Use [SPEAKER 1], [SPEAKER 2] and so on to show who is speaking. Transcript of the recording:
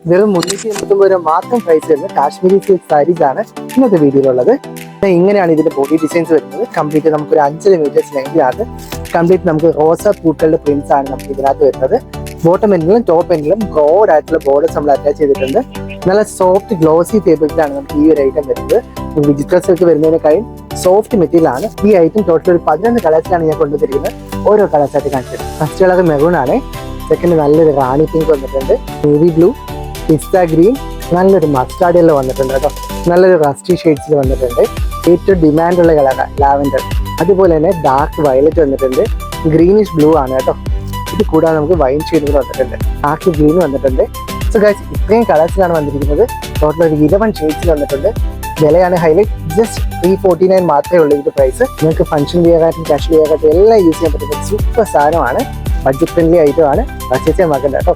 [SPEAKER 1] വെറും 389 രൂപ മാത്രം പ്രൈസ് വരുന്ന കാശ്മീരി സിൽക്ക് സാരീസ് ആണ് ഇന്നത്തെ വീഡിയോയിലുള്ളത്. ഇങ്ങനെയാണ് ഇതിന്റെ ബോഡി ഡിസൈൻസ് വരുന്നത്. കംപ്ലീറ്റ് നമുക്ക് ഒരു 5 മീറ്റേഴ്സ് ലെങ്തിലാണ്. കംപ്ലീറ്റ് നമുക്ക് റോസ പൂക്കളുടെ പ്രിന്റ്സ് ആണ് നമുക്ക് ഇതിനകത്ത് വരുന്നത്. ബോട്ടം എൻഡിലും ടോപ്പ് എൻഡിലും ബ്രോഡ് ആയിട്ടുള്ള ബോർഡേഴ്സ് നമ്മൾ അറ്റാച്ച് ചെയ്തിട്ടുണ്ട്. നല്ല സോഫ്റ്റ് ഗ്ലോസി ഫേബ്രിക്കിലാണ് നമുക്ക് ഈ ഒരു ഐറ്റം വരുന്നത്. ഡിജിറ്റൽ സിൽക്ക് വരുന്നതിനേക്കാളും സോഫ്റ്റ് മെറ്റീരിയൽ ആണ്. ഈ ഐറ്റം ടോട്ടൽ ഒരു 11 കളേഴ്സിലാണ് ഞാൻ കൊണ്ടുവന്നിരിക്കുന്നത്. ഓരോ കളേഴ്സായിട്ട് കാണിച്ചത്. ഫസ്റ്റ് കളർ മെറൂൺ ആണ്. സെക്കൻഡ് നല്ലൊരു റാണി പിങ്ക് വന്നിട്ടുണ്ട്. നേവി ബ്ലൂ, പിസ്ത ഗ്രീൻ, നല്ലൊരു മസ്റ്റാർഡ് യെല്ലോ വന്നിട്ടുണ്ട് കേട്ടോ. നല്ലൊരു റസ്റ്റി ഷെയ്ഡ്സിൽ വന്നിട്ടുണ്ട്. ഏറ്റവും ഡിമാൻഡുള്ള കളർ ലാവൻഡർ. അതുപോലെ തന്നെ ഡാർക്ക് വയലറ്റ് വന്നിട്ടുണ്ട്. ഗ്രീനിഷ് ബ്ലൂ ആണ് കേട്ടോ. ഇത് കൂടാതെ നമുക്ക് വൈൻ ഷെയ്ഡുകൾ വന്നിട്ടുണ്ട്. ഡാർക്ക് ഗ്രീൻ വന്നിട്ടുണ്ട്. സോ ഗൈസ്, ഇത്രയും കളേഴ്സിലാണ് വന്നിരിക്കുന്നത്. ടോട്ടൽ ഒരു 11 ഷെയ്ഡ്സിൽ വന്നിട്ടുണ്ട്. വിലയാണ് ഹൈലൈറ്റ്. ജസ്റ്റ് 349 മാത്രമേ ഉള്ളൂ ഇതിന്റെ പ്രൈസ്. നിങ്ങൾക്ക് ഫംഗ്ഷൻ ചെയ്യാനായിട്ടും കാഷ്വൽ ചെയ്യാനായിട്ടും എല്ലാം യൂസ് ചെയ്യാൻ പറ്റുന്ന സൂപ്പർ സാധനമാണ്. ബഡ്ജറ്റ് ഫ്രണ്ട്ലി ഐറ്റം ആണ്. പർച്ചേസ് ചെയ്യാൻ മറക്കണ്ട കേട്ടോ.